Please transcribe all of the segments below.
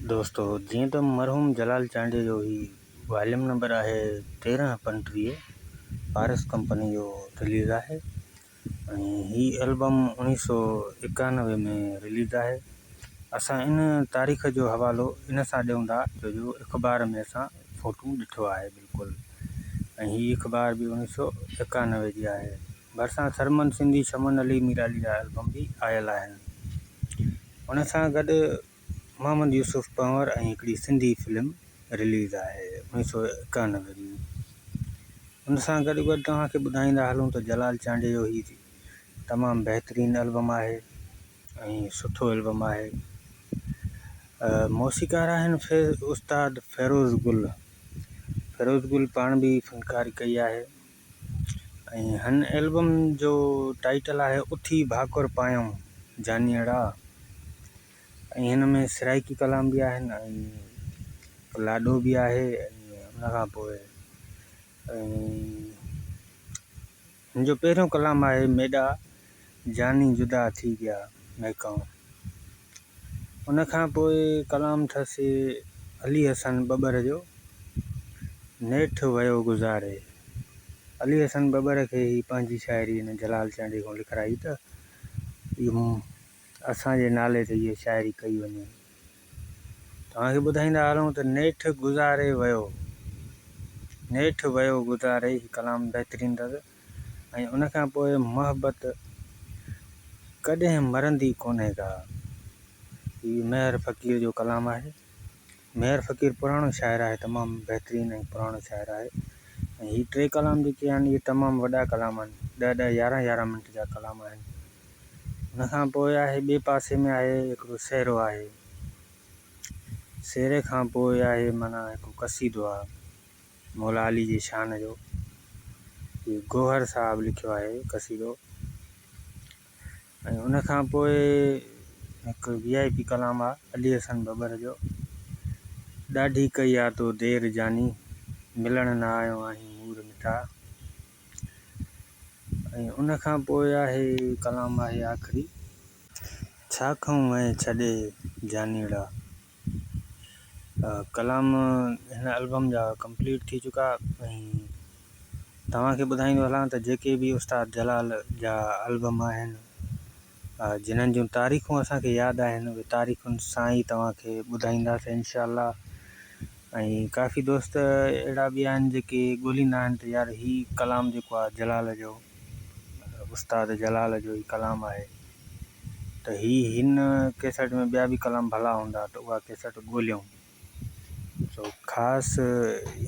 दोस्तों जी तो मरहूम जलाल चांडे जो ही वॉल्यूम नंबर है 1335 पारस कंपनी जो रिलीज़ है। ही एल्बम 1991 में रिलीज़ है। असां इन तारीख़ जो हवालो इन सां ॾियूं था जो अख़बार में असां फोटू ॾिठो आहे बिल्कुलु। ही अख़बार भी 1991 जी है। भरिसां सरमन सिंधी शमन अली मीराली जा एल्बम भी आयल आहिनि। उन सां गॾु मोहम्मद यूसुफ पंवर ऐं हिकिड़ी सिंधी फिल्म रिलीज़ है 1991 जी। उन सां गॾु गॾु तव्हांखे ॿुधाईंदा हलूं त जलाल चांडे जो ही तमामु बहितरीन एल्बम है ऐं सुठो एल्बम है। मौसीकार आहिनि उस्ताद फ़ैरोज़ गुल पाण भी फनकारी कई है। हन एल्बम जो टाइटल है उथी भाकुर पायूं जानियड़ा। इन में सराइकी कलाम भी आहिनि ऐं लाॾो भी है। उन खां पोइ हिन जो पहिरियों कलाम है मेडा जानी जुदा थी गया मैं कहूं। उन खां पोइ कलाम अथसि अली हसन बबर जो नेठ वयो गुज़ारे। अली हसन बबर के ही पंहिंजी शायरी इन जलाल चांडे को लिखाई त असांजे नाले ते ये शायरी कई वञे। तव्हांखे ॿुधाईंदा हलूं त नेठ वयो गुज़ारे ही कलाम बहितरीन अथसि। ऐं उन खां पोइ मोहब्बत कॾहिं मरंदी कोन्हे का, ही मेहर फ़कीर जो कलाम है। मेहर फ़कीर पुराणो शायर है, तमामु बहितरीन ऐं पुराणो शायर है। ही टे कलाम जेके आहिनि ये तमामु वॾा कलाम आहिनि, 10-11 मिंट जा कलाम आहिनि। उन खां पोइ आहे ॿिए पासे में आहे हिकिड़ो सहरो आहे। सहरे खां पोइ आहे माना हिकु कसीदो आहे मौला अली जी शान जो, ये गोहर साहब लिखियो है कसीदो। ऐं उन खां पोइ हिकु VIP कलाम आहे अली हसन बबर जो ॾाढी कई आहे तो देर जानी मिलण न आयो आहीं मूर मिठा। ऐं उन खां पोइ आहे कलाम आहे आख़िरी छा कहूं ऐं छॾे जानीड़ा। कलाम हिन एल्बम जा कंप्लीट थी चुका। ऐं तव्हांखे ॿुधाईंदो हलां त जेके भी उस्ताद जलाल जा एल्बम आहिनि जिन्हनि जूं तारीख़ूं असांखे यादि आहिनि उहे तारीख़ुनि सां ई तव्हांखे ॿुधाईंदासीं इंशाअल्लाह। ऐं काफ़ी दोस्त अहिड़ा भी आहिनि जेके ॻोल्हींदा आहिनि त यार ही कलाम जेको आहे जलाल जो उस्ताद जलाल जो ही कलाम है त हिन कैसेट में ॿिया भी कलाम भला हूंदा त उहा कैसेट ॻोल्हियूं। तो ख़ासि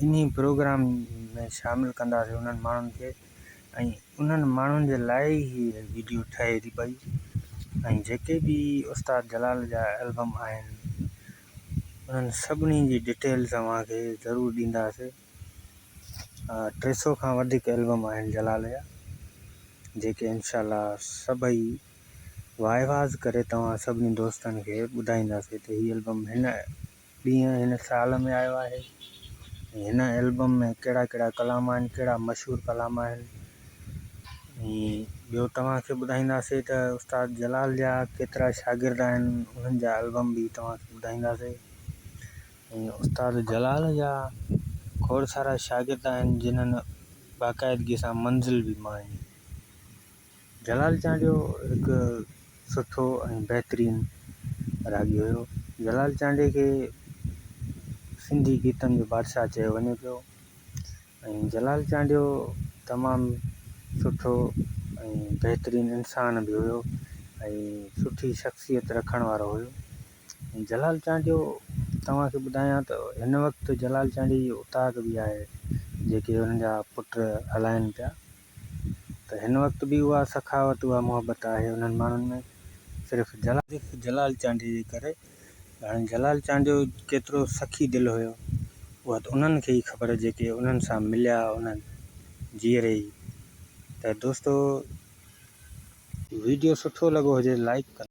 इन्ही प्रोग्राम में शामिल कंदासीं उन्हनि माण्हुनि खे ऐं उन्हनि माण्हुनि जे लाइ ही वीडियो ठहे थी पई। ऐं जेके भी उस्ताद जलाल जा एल्बम आहिनि उन्हनि सभिनी जी डिटेल तव्हांखे ज़रूरु ॾींदासीं। 300 खां वधीक एल्बम आहिनि जलाल जा जेके इंशाअल्लाह सभई वाइवाज़ करे तव्हां सभिनी दोस्तनि खे ॿुधाईंदासीं त ही एल्बम हिन ॾींहं हिन साल में आयो है। हिन एल्बम में कहिड़ा कहिड़ा कलाम आहिनि, कहिड़ा मशहूर कलाम आहिनि। ऐं ॿियो तव्हांखे ॿुधाईंदासीं त उस्ताद जलाल जा केतिरा शागिर्द आहिनि उन्हनि जा एल्बम भी तव्हांखे ॿुधाईंदासीं। ऐं उस्ताद जलाल जा खोड़ सारा शागिर्द आहिनि जिन्हनि बाक़ाइदगी सां मंज़िल भी माणी। जलाल चांडियो हिकु सुठो ऐं बहितरीन रागी हुयो। जलाल चांडे खे सिंधी गीतनि जो बादशाह चयो वञे पियो। ऐं जलाल चांडियो तमामु सुठो ऐं बहितरीन इंसान भी हुयो ऐं सुठी शख़्सियत रखण वारो हुयो। ऐं जलाल चांडियो तव्हांखे ॿुधायां त हिन वक़्तु जलाल चांडे जी उताद भी आहे जेके हुननि जा पुट हलाइनि पिया त हिन वक़्तु भी उहा सखावत उहा मोहब्बत आहे उन्हनि माण्हुनि में सिर्फ़ु जलाल चांडे जे करे। हाणे जलाल चांडियो केतिरो सखी दिलि हुयो उहा त उन्हनि खे ई ख़बर जेके उन्हनि सां मिलिया उन्हनि जीअरे ई। त दोस्तो वीडियो सुठो लॻो हुजे लाइक कर।